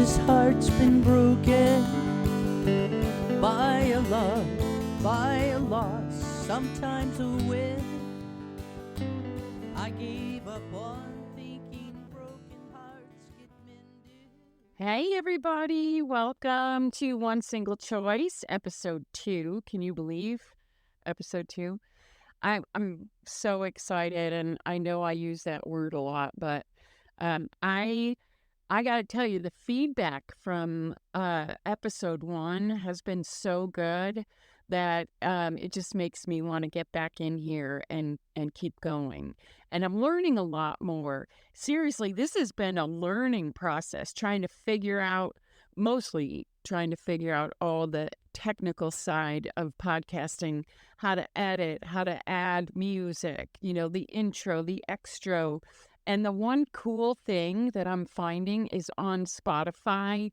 whose heart's been broken by a love, by a loss, sometimes a win. I gave up on thinking broken hearts get mended. Hey, everybody. Welcome to One Single Choice, Episode 2. Can you believe Episode 2? I'm so excited, and I know I use that word a lot, but I got to tell you, the feedback from Episode 1 has been so good that it just makes me want to get back in here and keep going. And I'm learning a lot more. Seriously, this has been a learning process, mostly trying to figure out all the technical side of podcasting, how to edit, how to add music, the intro, the extra. And the one cool thing that I'm finding is on Spotify,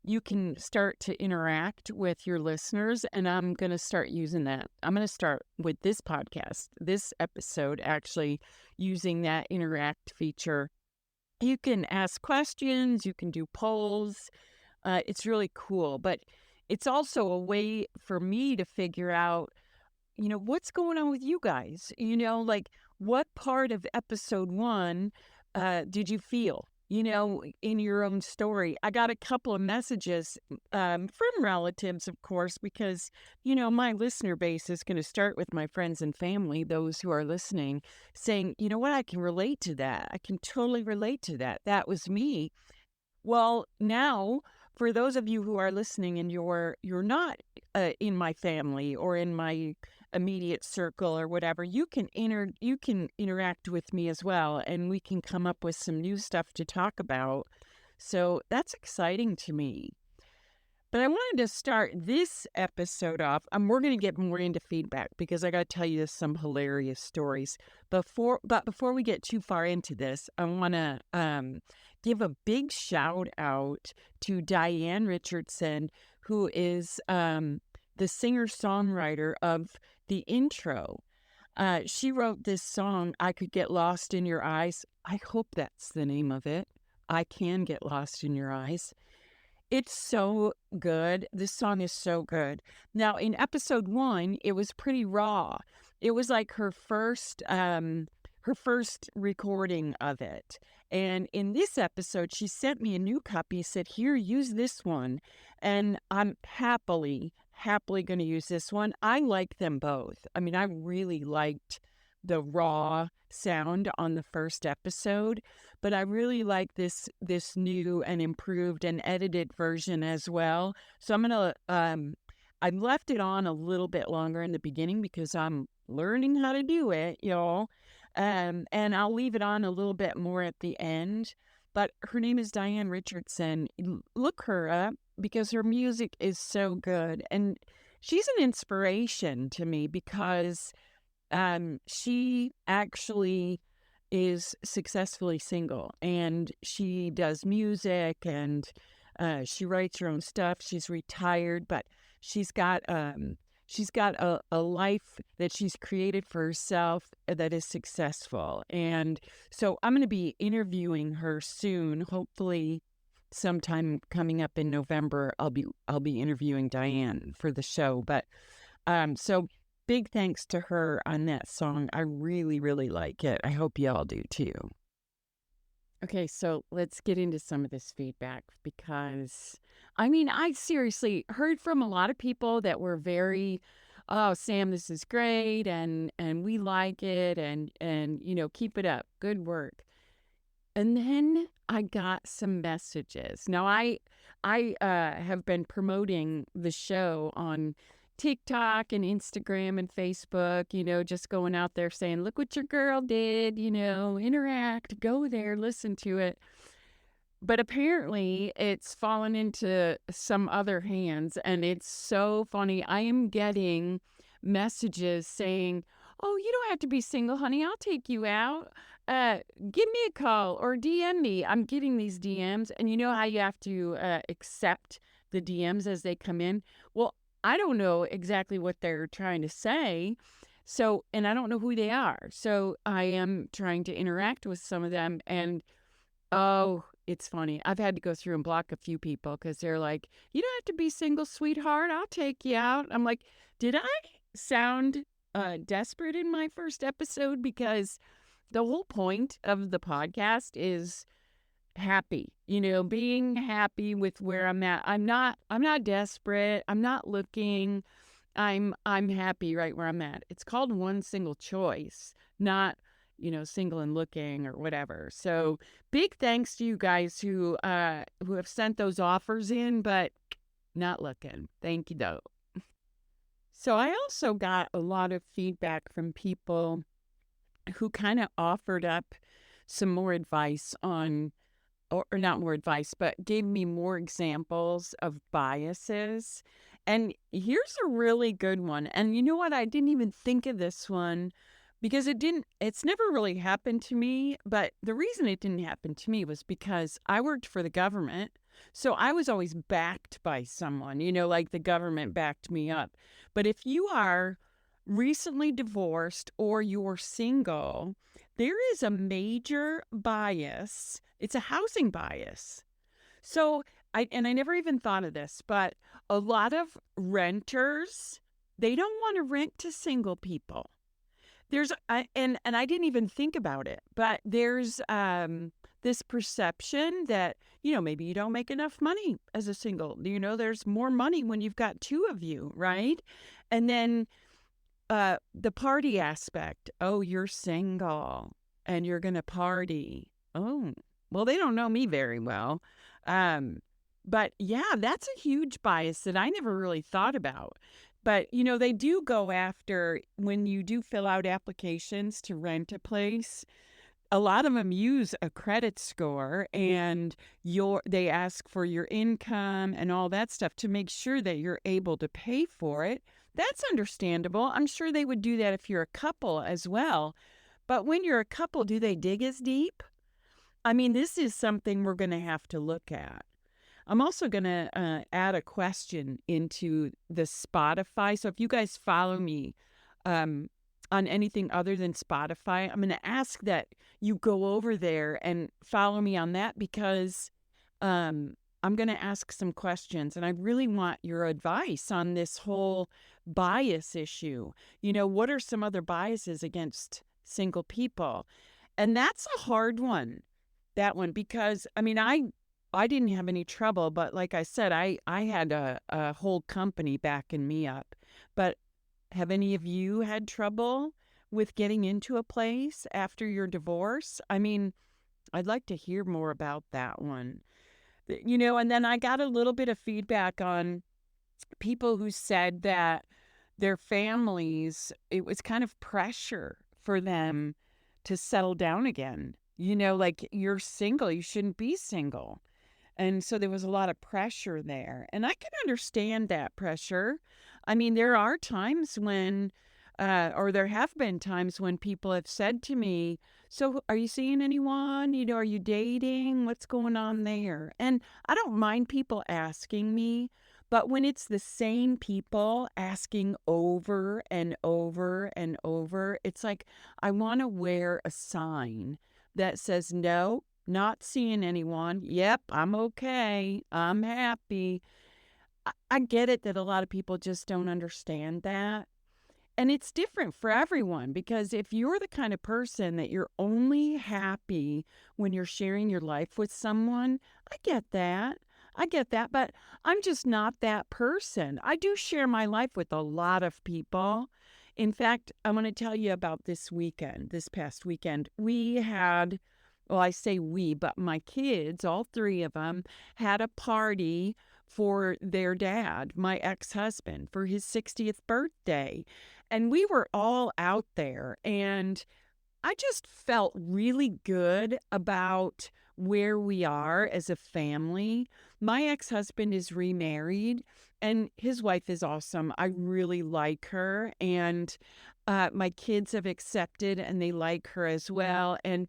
you can start to interact with your listeners, and I'm going to start using that. I'm going to start with this podcast, this episode, actually using that interact feature. You can ask questions, you can do polls. It's really cool, but it's also a way for me to figure out, what's going on with you guys? Like, what part of episode 1 did you feel? In your own story. I got a couple of messages from relatives, of course, because, my listener base is going to start with my friends and family, those who are listening, saying, you know what, I can relate to that. I can totally relate to that. That was me. Well, now, for those of you who are listening and you're not in my family or in my immediate circle or whatever, you can interact with me as well, and we can come up with some new stuff to talk about. So that's exciting to me. But I wanted to start this episode off. We're going to get more into feedback because I got to tell you some hilarious stories. Before we get too far into this, I want to give a big shout out to Diane Richardson, who is the singer-songwriter of the intro. She wrote this song, I Could Get Lost in Your Eyes. I hope that's the name of it. I Can Get Lost in Your Eyes. It's so good. This song is so good. Now, in episode 1, it was pretty raw. It was like her first recording of it. And in this episode, she sent me a new copy, said, here, use this one. And I'm happily going to use this one. I like them both. I mean, I really liked the raw sound on the first episode, but I really like this new and improved and edited version as well. So I'm gonna I left it on a little bit longer in the beginning because I'm learning how to do it, y'all. And I'll leave it on a little bit more at the end. But her name is Diane Richardson. Look her up because her music is so good, and she's an inspiration to me because she actually is successfully single, and she does music, and she writes her own stuff. She's retired, but she's got a life that she's created for herself that is successful. And so I'm going to be interviewing her soon. Hopefully sometime coming up in November, I'll be interviewing Diane for the show. But so big thanks to her on that song. I really, really like it. I hope y'all do too. Okay, so let's get into some of this feedback because, I seriously heard from a lot of people that were very, oh, Sam, this is great, and we like it, and keep it up, good work. And then I got some messages. Now, I have been promoting the show on TikTok and Instagram and Facebook, just going out there saying, look what your girl did, interact, go there, listen to it. But apparently it's fallen into some other hands, and it's so funny. I am getting messages saying, oh, you don't have to be single, honey. I'll take you out. Give me a call or DM me. I'm getting these DMs, and you know how you have to accept the DMs as they come in? Well, I don't know exactly what they're trying to say. So, and I don't know who they are. So I am trying to interact with some of them, and oh, it's funny. I've had to go through and block a few people because they're like, "You don't have to be single, sweetheart. I'll take you out." I'm like, did I sound desperate in my first episode? Because the whole point of the podcast is happy, being happy with where I'm at. I'm not desperate. I'm not looking. I'm happy right where I'm at. It's called One Single Choice, not, single and looking or whatever. So big thanks to you guys who have sent those offers in, but not looking. Thank you though. So I also got a lot of feedback from people who kind of offered up some more advice on, or not more advice, but gave me more examples of biases. And here's a really good one. And you know what? I didn't even think of this one because it's never really happened to me. But the reason it didn't happen to me was because I worked for the government. So I was always backed by someone, like the government backed me up. But if you are recently divorced or you're single, there is a major bias. It's a housing bias. So I never even thought of this, but a lot of renters, they don't want to rent to single people. And I didn't even think about it, but there's this perception that, maybe you don't make enough money as a single. There's more money when you've got two of you, right? And then the party aspect. Oh, you're single and you're going to party. Oh, well, they don't know me very well. But yeah, that's a huge bias that I never really thought about. But, they do go after, when you do fill out applications to rent a place, a lot of them use a credit score and they ask for your income and all that stuff to make sure that you're able to pay for it. That's understandable. I'm sure they would do that if you're a couple as well. But when you're a couple, do they dig as deep? I mean, this is something we're going to have to look at. I'm also going to add a question into the Spotify. So if you guys follow me on anything other than Spotify, I'm going to ask that you go over there and follow me on that because I'm going to ask some questions and I really want your advice on this whole bias issue. What are some other biases against single people? And that's a hard one, that one, because I didn't have any trouble, but like I said, I had a whole company backing me up. But have any of you had trouble with getting into a place after your divorce? I'd like to hear more about that one. And then I got a little bit of feedback on people who said that their families, it was kind of pressure for them to settle down again. Like, you're single, you shouldn't be single. And so there was a lot of pressure there. And I can understand that pressure. There are times when, or there have been times when people have said to me, so are you seeing anyone? Are you dating? What's going on there? And I don't mind people asking me, but when it's the same people asking over and over and over, it's like I want to wear a sign that says, no, not seeing anyone. Yep, I'm okay. I'm happy. I get it that a lot of people just don't understand that. And it's different for everyone because if you're the kind of person that you're only happy when you're sharing your life with someone, I get that. But I'm just not that person. I do share my life with a lot of people. In fact, I want to tell you about this past weekend. We had, well, I say we, but my kids, all three of them, had a party for their dad, my ex-husband, for his 60th birthday. And we were all out there, and I just felt really good about where we are as a family. My ex-husband is remarried, and his wife is awesome. I really like her, and my kids have accepted, and they like her as well. And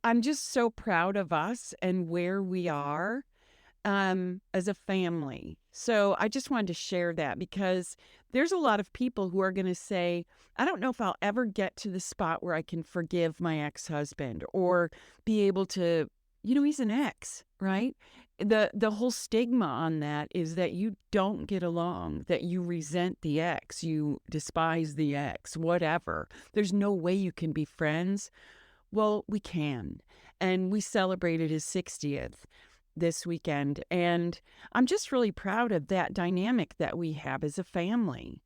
I'm just so proud of us and where we are as a family. So I just wanted to share that because there's a lot of people who are going to say, I don't know if I'll ever get to the spot where I can forgive my ex-husband or be able to he's an ex, right? The whole stigma on that is that you don't get along, that you resent the ex, you despise the ex, whatever. There's no way you can be friends. Well, we can. And we celebrated his 60th this weekend. And I'm just really proud of that dynamic that we have as a family.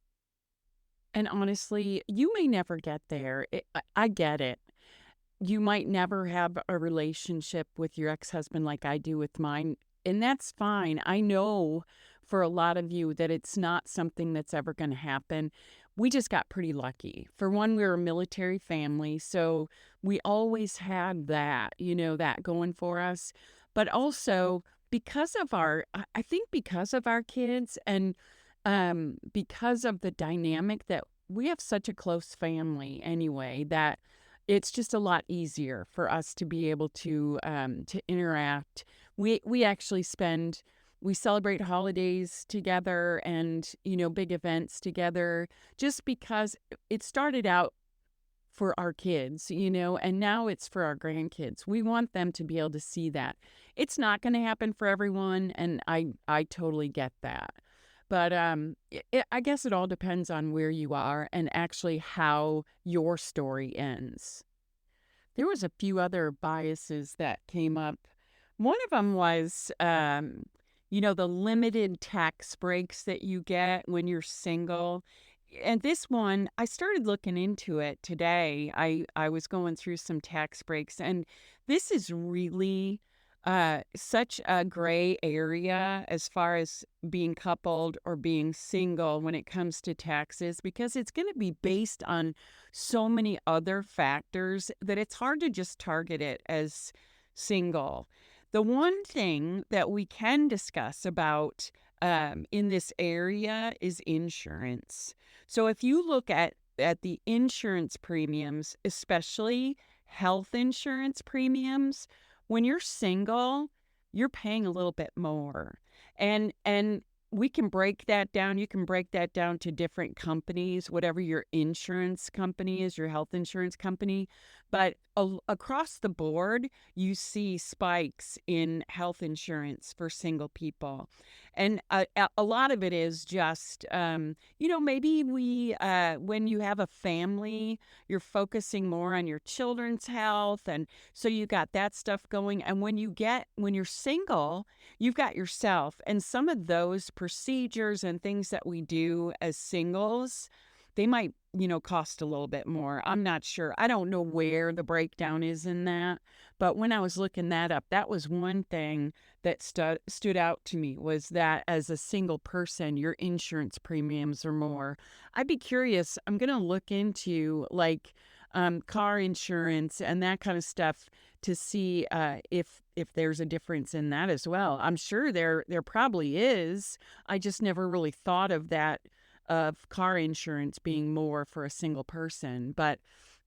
And honestly, you may never get there. I get it. You might never have a relationship with your ex-husband like I do with mine, and that's fine. I know for a lot of you that it's not something that's ever going to happen. We just got pretty lucky. For one, we're a military family, so we always had that, that going for us. But also because of I think because of our kids and because of the dynamic that we have such a close family anyway, that it's just a lot easier for us to be able to interact. We actually we celebrate holidays together and big events together, just because it started out for our kids, and now it's for our grandkids. We want them to be able to see that. It's not going to happen for everyone, and I totally get that. But I guess it all depends on where you are and actually how your story ends. There was a few other biases that came up. One of them was, the limited tax breaks that you get when you're single. And this one, I started looking into it today. I was going through some tax breaks, and this is really such a gray area as far as being coupled or being single when it comes to taxes, because it's going to be based on so many other factors that it's hard to just target it as single. The one thing that we can discuss about in this area is insurance. So if you look at the insurance premiums, especially health insurance premiums, when you're single, you're paying a little bit more. And we can break that down. You can break that down to different companies, whatever your insurance company is, your health insurance company. But across the board, you see spikes in health insurance for single people. And a lot of it is just, maybe when you have a family, you're focusing more on your children's health. And so you got that stuff going. And when you're single, you've got yourself. And some of those procedures and things that we do as singles, they might, cost a little bit more. I'm not sure. I don't know where the breakdown is in that. But when I was looking that up, that was one thing that stood out to me, was that as a single person, your insurance premiums are more. I'd be curious. I'm going to look into car insurance and that kind of stuff to see if there's a difference in that as well. I'm sure there probably is. I just never really thought of that, of car insurance being more for a single person. But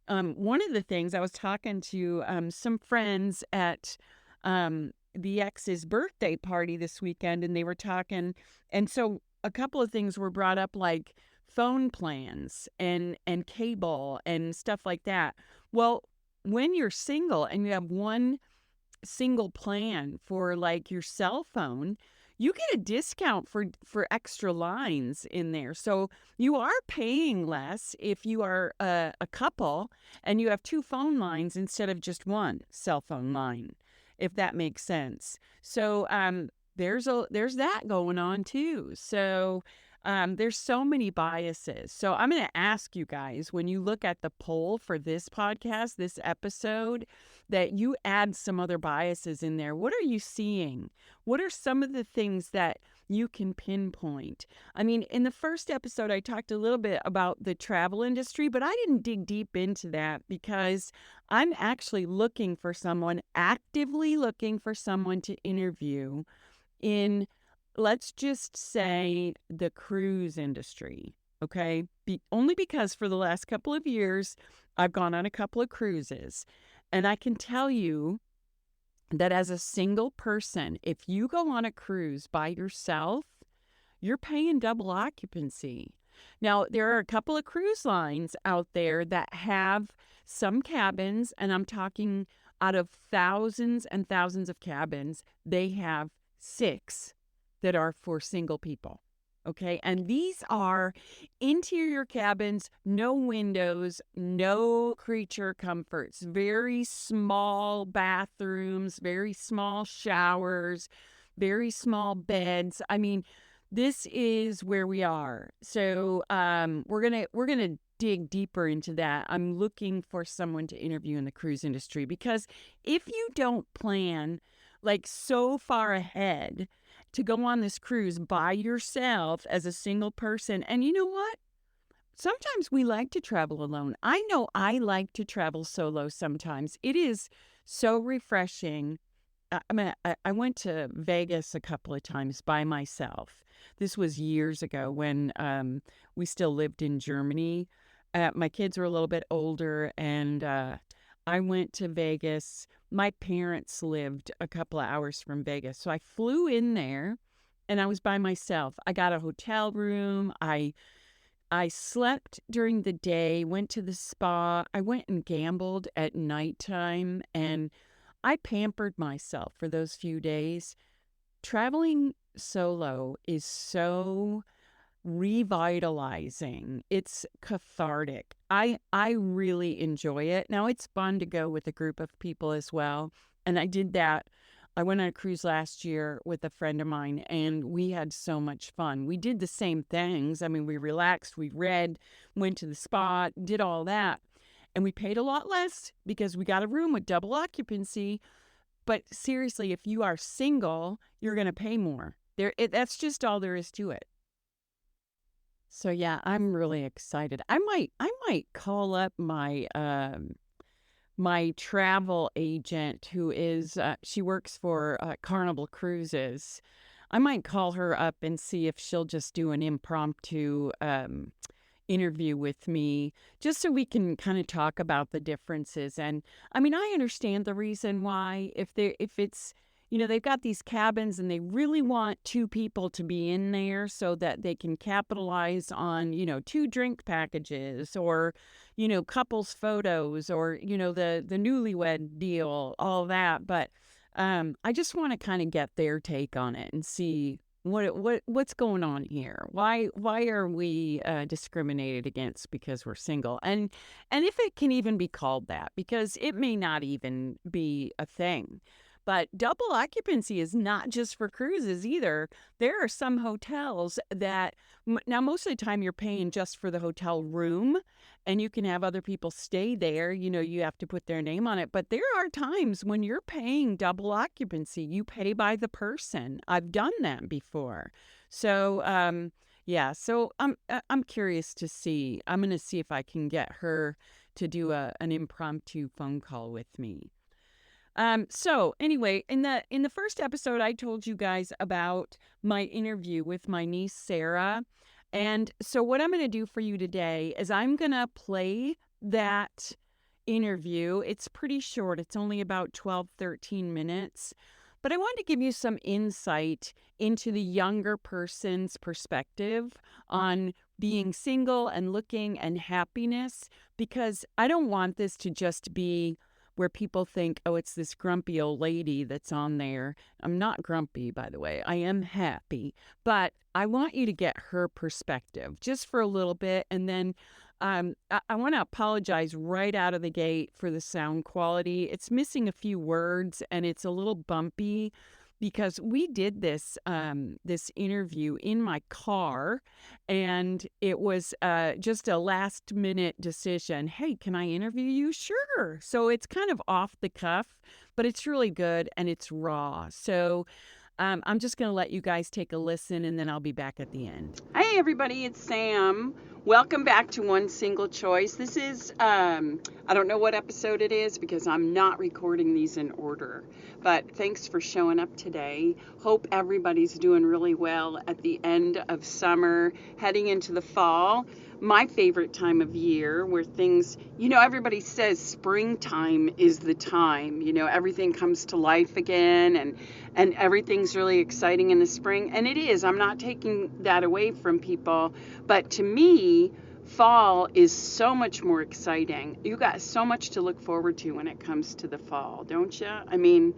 one of the things, I was talking to some friends at the ex's birthday party this weekend, and they were talking, and so a couple of things were brought up, like phone plans and cable and stuff like that. Well, when you're single and you have one single plan for your cell phone, you get a discount for extra lines in there. So you are paying less if you are a couple and you have two phone lines instead of just one cell phone line, if that makes sense. So there's that going on too. So there's so many biases. So I'm going to ask you guys, when you look at the poll for this podcast, this episode, that you add some other biases in there. What are you seeing? What are some of the things that you can pinpoint? I mean, in the first episode, I talked a little bit about the travel industry, but I didn't dig deep into that because I'm actually actively looking for someone to interview in, let's just say, the cruise industry, okay? Only because for the last couple of years, I've gone on a couple of cruises. And I can tell you that as a single person, if you go on a cruise by yourself, you're paying double occupancy. Now, there are a couple of cruise lines out there that have some cabins, and I'm talking Out of thousands and thousands of cabins, they have 6 that are for single people. Okay. And these are interior cabins, no windows, no creature comforts, very small bathrooms, very small showers, very small beds. I mean, this is where we are. So we're gonna dig deeper into that. I'm looking for someone to interview in the cruise industry, because if you don't plan like so far ahead to go on this cruise by yourself as a single person, and you know what? Sometimes we like to travel alone. I know I like to travel solo sometimes. It is so refreshing. I went to Vegas a couple of times by myself. This was years ago when we still lived in Germany. My kids were a little bit older, and I went to Vegas. My parents lived a couple of hours from Vegas. So I flew in there and I was by myself. I got a hotel room. I slept during the day, went to the spa. I went and gambled at nighttime, and I pampered myself for those few days. Traveling solo is so revitalizing. It's cathartic. I really enjoy it. Now, it's fun to go with a group of people as well. And I did that. I went on a cruise last year with a friend of mine, and we had so much fun. We did the same things. I mean, we relaxed, we read, went to the spa, did all that. And we paid a lot less because we got a room with double occupancy. But seriously, if you are single, you're going to pay more. That's just all there is to it. So yeah, I'm really excited. I might call up my my travel agent, who is she works for Carnival Cruises. I might call her up and see if she'll just do an impromptu interview with me, just so we can kind of talk about the differences. And I mean, I understand the reason why, if it's, they've got these cabins and they really want 2 people to be in there so that they can capitalize on, 2 drink packages, or, couples photos, or, the newlywed deal, all that. But I just want to kind of get their take on it and see what's going on here. Why are we discriminated against because we're single? And if it can even be called that, because it may not even be a thing. But double occupancy is not just for cruises either. There are some hotels that, now most of the time you're paying just for the hotel room, and you can have other people stay there. You have to put their name on it. But there are times when you're paying double occupancy. You pay by the person. I've done that before. So, yeah. So I'm curious to see. I'm going to see if I can get her to do an impromptu phone call with me. So anyway, in the first episode, I told you guys about my interview with my niece, Sarah. And so what I'm going to do for you today is I'm going to play that interview. It's pretty short. It's only about 12, 13 minutes. But I wanted to give you some insight into the younger person's perspective on being single and looking and happiness, because I don't want this to just be where people think, oh, it's this grumpy old lady that's on there. I'm not grumpy, by the way. I am happy. But I want you to get her perspective just for a little bit. And then I want to apologize right out of the gate for the sound quality. It's missing a few words and it's a little bumpy, because we did this interview in my car, and it was just a last minute decision. Hey, can I interview you? Sure. So it's kind of off the cuff, but it's really good and it's raw. So I'm just going to let you guys take a listen, and then I'll be back at the end. Hey, everybody, it's Sam. Welcome back to One Single Choice. This is, I don't know what episode it is because I'm not recording these in order. But thanks for showing up today. Hope everybody's doing really well at the end of summer, heading into the fall. My favorite time of year, where things, everybody says springtime is the time. Everything comes to life again, and everything's really exciting in the spring. And it is. I'm not taking that away from people. But to me, fall is so much more exciting. You got so much to look forward to when it comes to the fall, don't you? I mean,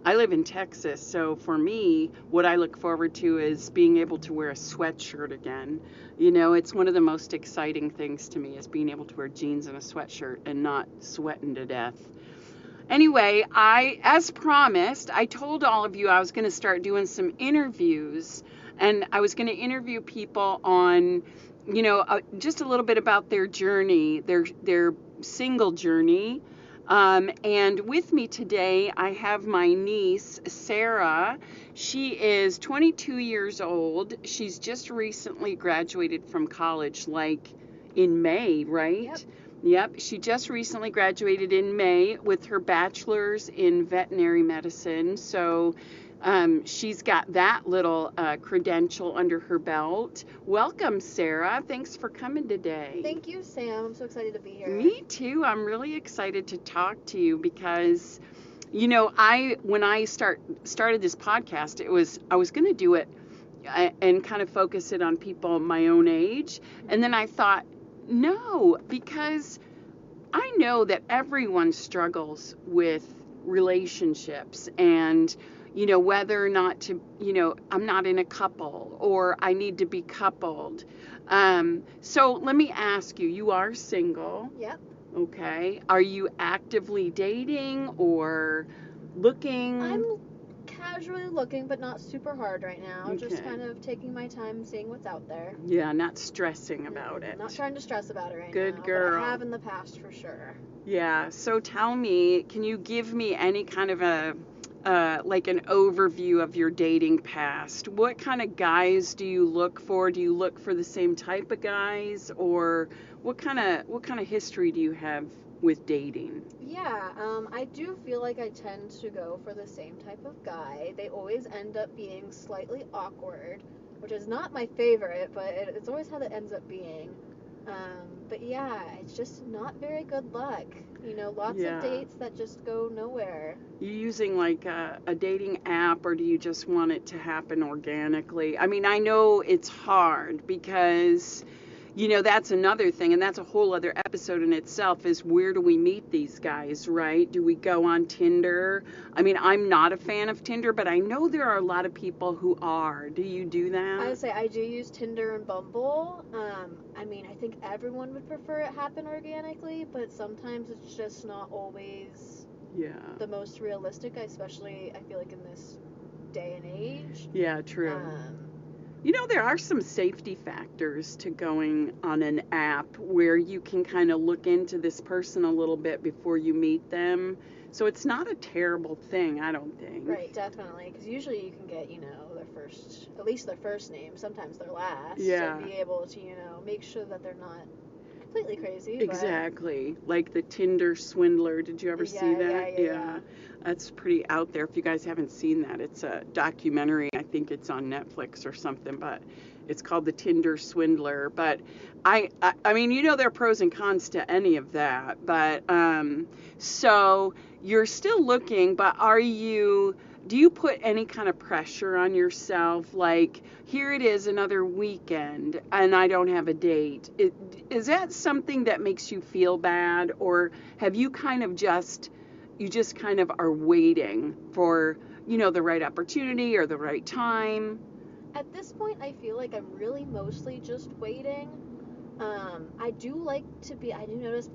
I live in Texas, so for me, what I look forward to is being able to wear a sweatshirt again. You know, it's one of the most exciting things to me is being able to wear jeans and a sweatshirt and not sweating to death. Anyway, as promised, I told all of you I was going to start doing some interviews, and I was going to interview people on, just a little bit about their journey, their single journey. And with me today, I have my niece, Sarah. She is 22 years old. She's just recently graduated from college, like in May, right? Yep. Yep, she just recently graduated in May with her bachelor's in veterinary medicine. So she's got that little credential under her belt. Welcome, Sarah. Thanks for coming today. Thank you, Sam. I'm so excited to be here. Me too. I'm really excited to talk to you because, when I started this podcast, I was going to do it and kind of focus it on people my own age. And then I thought, no, because I know that everyone struggles with relationships and, whether or not to, I'm not in a couple or I need to be coupled. So let me ask you, you are single. Yep. Okay. Are you actively dating or looking? I'm casually looking, but not super hard right now. Okay. Just kind of taking my time, seeing what's out there. Yeah, not stressing about it. Not trying to stress about it right Good now. girl. But I have in the past for sure. Yeah. So tell me, can you give me any kind of like an overview of your dating past? What kind of guys do you look for? Do you look for the same type of guys, or what kind of history do you have with dating? Yeah, I do feel like I tend to go for the same type of guy. They always end up being slightly awkward, which is not my favorite, but it's always how it ends up being. But yeah, it's just not very good luck. Lots Yeah. of dates that just go nowhere. You using like a dating app, or do you just want it to happen organically? I mean, I know it's hard because, that's another thing, and that's a whole other episode in itself, is where do we meet these guys, right? Do we go on Tinder? I mean, I'm not a fan of Tinder, but I know there are a lot of people who are. Do you do that? I would say I do use Tinder and Bumble. I think everyone would prefer it happen organically, but sometimes it's just not always Yeah. the most realistic, especially I feel like in this day and age. Yeah, true. There are some safety factors to going on an app where you can kind of look into this person a little bit before you meet them. So it's not a terrible thing, I don't think. Right, definitely, because usually you can get, at least their first name, sometimes their last, Yeah. and be able to, make sure that they're not completely crazy. Exactly. Like the Tinder swindler. Did you ever see that? Yeah. That's pretty out there. If you guys haven't seen that, it's a documentary. I think it's on Netflix or something, but it's called The Tinder Swindler. But I mean, there are pros and cons to any of that. But so you're still looking, but do you put any kind of pressure on yourself? Like, here it is another weekend and I don't have a date. Is that something that makes you feel bad, or have you kind of just kind of are waiting for, the right opportunity or the right time? At this point, I feel like I'm really mostly just waiting. I do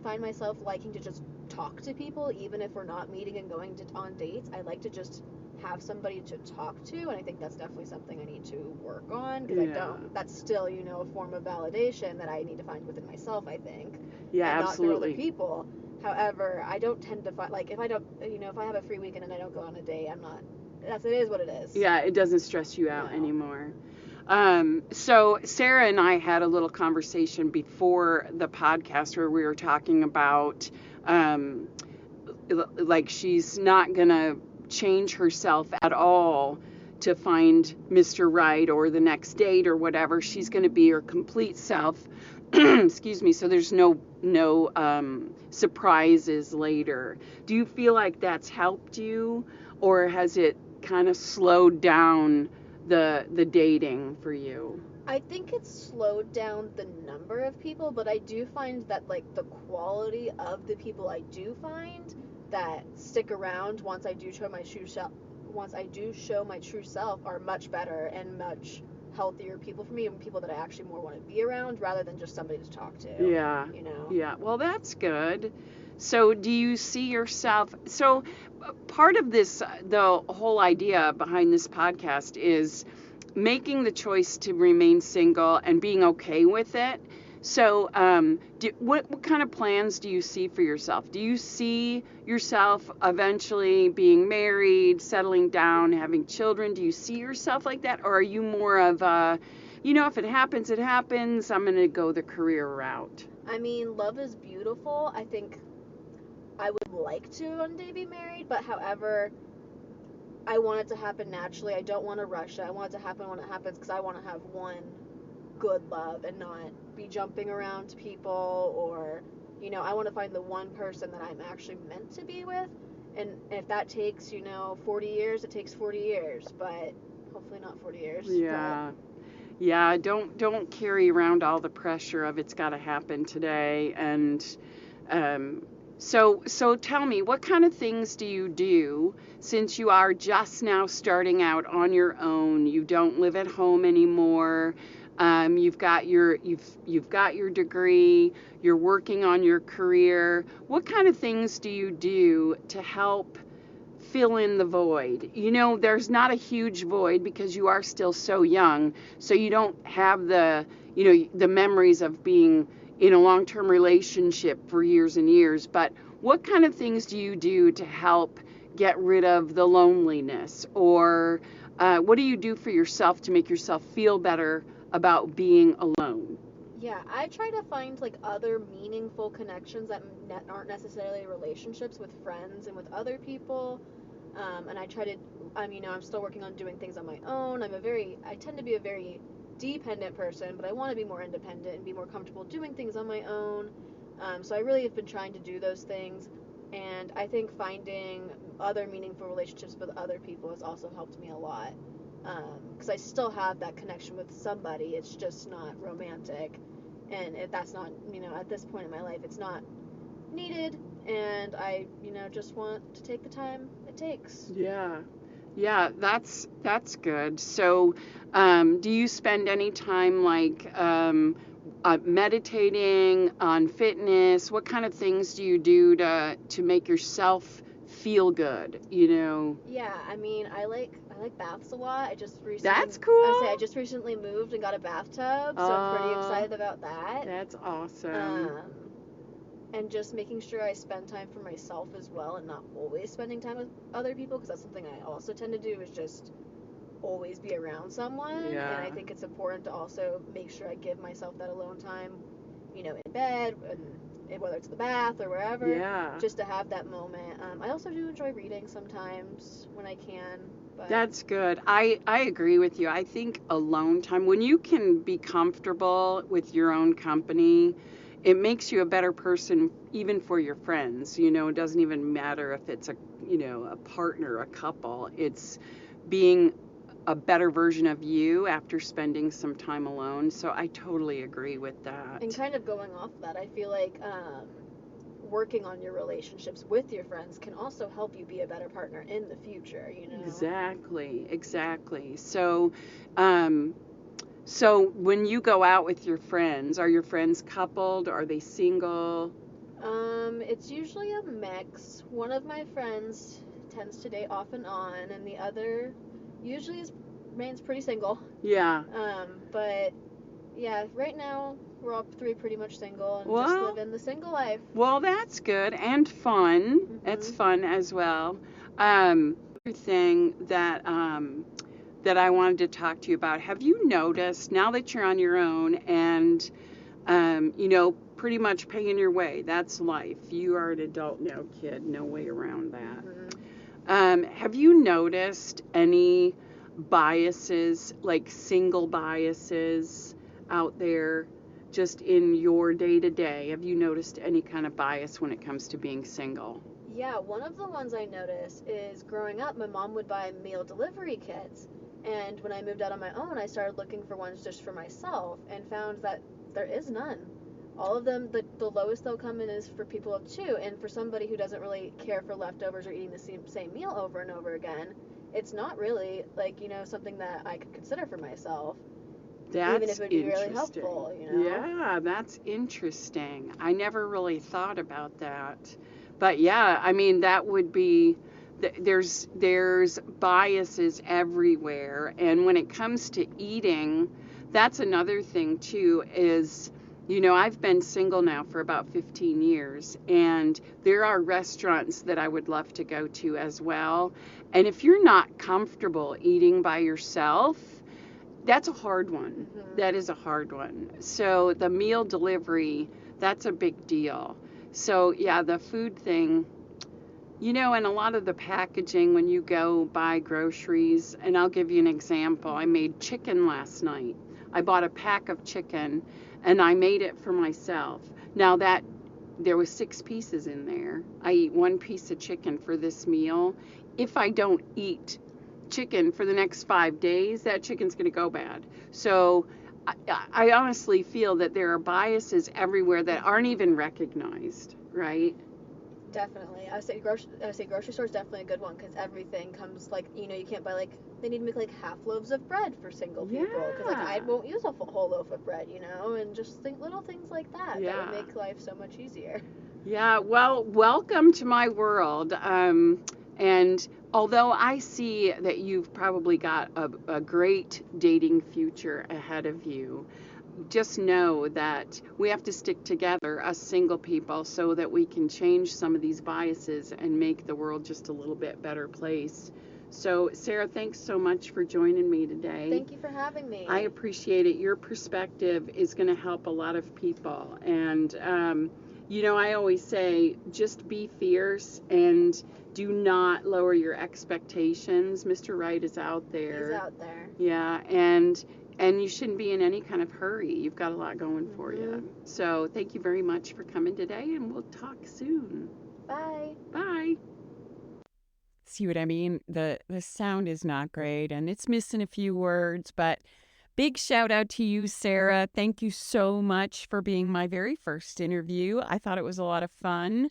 find myself liking to just talk to people, even if we're not meeting and going on dates. I like to just have somebody to talk to, and I think that's definitely something I need to work on, because that's still, a form of validation that I need to find within myself, I think. Yeah, and absolutely. Not through other people. However, I don't tend to find, like, if I don't, if I have a free weekend and I don't go on a date, it is what it is. Yeah, it doesn't stress you out No. anymore. So Sarah and I had a little conversation before the podcast where we were talking about, like, she's not gonna change herself at all to find Mr. Right or the next date or whatever. She's gonna be her complete self. Excuse me. So there's no surprises later. Do you feel like that's helped you, or has it kind of slowed down the dating for you? I think it's slowed down the number of people, but I do find that like the quality of the people I do find that stick around once I do show my true self, are much better and much healthier people for me, and people that I actually more want to be around rather than just somebody to talk to. Yeah. You know. Yeah. Well, that's good. So, do you see yourself? So, part of this, the whole idea behind this podcast is making the choice to remain single and being okay with it. So, what kind of plans do you see for yourself? Do you see yourself eventually being married, settling down, having children? Do you see yourself like that? Or are you more of a, if it happens, it happens, I'm going to go the career route? I mean, love is beautiful. I think I would like to one day be married, but however, I want it to happen naturally. I don't want to rush it. I want it to happen when it happens because I want to have one good love and not be jumping around people, or I want to find the one person that I'm actually meant to be with, and if that takes 40 years, it takes 40 years, but hopefully not 40 years. Yeah. Yeah, don't carry around all the pressure of it's got to happen today. And so tell me, what kind of things do you do since you are just now starting out on your own? You don't live at home anymore. You've got your degree. You're working on your career. What kind of things do you do to help fill in the void? There's not a huge void because you are still so young, so you don't have the memories of being in a long-term relationship for years and years. But what kind of things do you do to help get rid of the loneliness? Or what do you do for yourself to make yourself feel better about being alone? Yeah, I try to find like other meaningful connections that aren't necessarily relationships, with friends and with other people. And I try to, I'm still working on doing things on my own. I tend to be a very dependent person, but I want to be more independent and be more comfortable doing things on my own. So I really have been trying to do those things. And I think finding other meaningful relationships with other people has also helped me a lot. Because I still have that connection with somebody. It's just not romantic. And that's not, at this point in my life, it's not needed. And I, just want to take the time it takes. Yeah, that's good. So, do you spend any time like meditating on fitness? What kind of things do you do to make yourself feel good? Yeah, I like baths a lot. That's cool. I just recently moved and got a bathtub, so I'm pretty excited about that. That's awesome. And just making sure I spend time for myself as well, and not always spending time with other people, because that's something I also tend to do, is just always be around someone. Yeah. And I think it's important to also make sure I give myself that alone time, in bed, and whether it's the bath or wherever. Yeah. Just to have that moment. I also do enjoy reading sometimes when I can. But That's good. I agree with you. I think alone time, when you can be comfortable with your own company, it makes you a better person even for your friends. It doesn't even matter if it's a partner, a couple. It's being a better version of you after spending some time alone. So I totally agree with that. And kind of going off that, I feel like working on your relationships with your friends can also help you be a better partner in the future, Exactly. So when you go out with your friends, are your friends coupled? Are they single? It's usually a mix. One of my friends tends to date off and on, and the other usually remains pretty single. Yeah. But yeah, right now we're all three pretty much single and Well, just living the single life. Well, that's good and fun. Mm-hmm. It's fun as well. Other thing that I wanted to talk to you about. Have you noticed, now that you're on your own and pretty much paying your way, that's life. You are an adult now, kid. No way around that. Mm-hmm. Have you noticed any biases, like single biases out there just in your day-to-day? Have you noticed any kind of bias when it comes to being single? Yeah, one of the ones I noticed is growing up, my mom would buy meal delivery kits. And when I moved out on my own, I started looking for ones just for myself and found that there is none. All of them, the lowest they'll come in is for people of 2. And for somebody who doesn't really care for leftovers or eating the same meal over and over again, it's not really like, something that I could consider for myself. That's even if it would be really interesting. helpful, Yeah, that's interesting. I never really thought about that. But yeah, I mean, that would be, there's biases everywhere. And when it comes to eating, that's another thing too, is, I've been single now for about 15 years, and there are restaurants that I would love to go to as well. And if you're not comfortable eating by yourself, that's a hard one. Mm-hmm. That is a hard one. So the meal delivery, that's a big deal. So yeah, the food thing, and a lot of the packaging when you go buy groceries, and I'll give you an example. I made chicken last night. I bought a pack of chicken and I made it for myself. Now that there was 6 pieces in there, I eat 1 piece of chicken for this meal. If I don't eat chicken for the next 5 days, that chicken's going to go bad. So I honestly feel that there are biases everywhere that aren't even recognized, right? Definitely. I would say grocery store is definitely a good one because everything comes you can't buy they need to make half loaves of bread for single people because I won't use a whole loaf of bread, and just little things like that that would make life so much easier. Yeah, well, welcome to my world. And although I see that you've probably got a great dating future ahead of you, just know that we have to stick together, us single people, so that we can change some of these biases and make the world just a little bit better place. So, Sarah, thanks so much for joining me today. Thank you for having me. I appreciate it. Your perspective is going to help a lot of people. And, I always say, just be fierce and do not lower your expectations. Mr. Right is out there. He's out there. Yeah, and you shouldn't be in any kind of hurry. You've got a lot going for you. So thank you very much for coming today, and we'll talk soon. Bye. Bye. See what I mean? The sound is not great, and it's missing a few words, but big shout out to you, Sarah. Thank you so much for being my very first interview. I thought it was a lot of fun.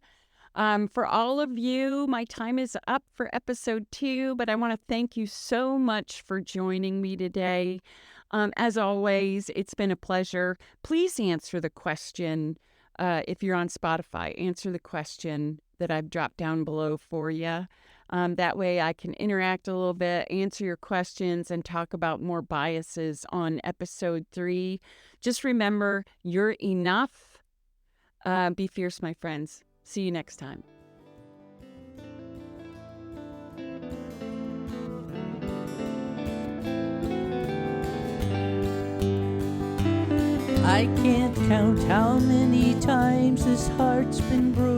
For all of you, my time is up for episode 2, but I want to thank you so much for joining me today. As always, it's been a pleasure. Please answer the question, if you're on Spotify, answer the question that I've dropped down below for you. That way I can interact a little bit, answer your questions, and talk about more biases on episode 3. Just remember, you're enough. Be fierce, my friends. See you next time. I can't count how many times this heart's been broken.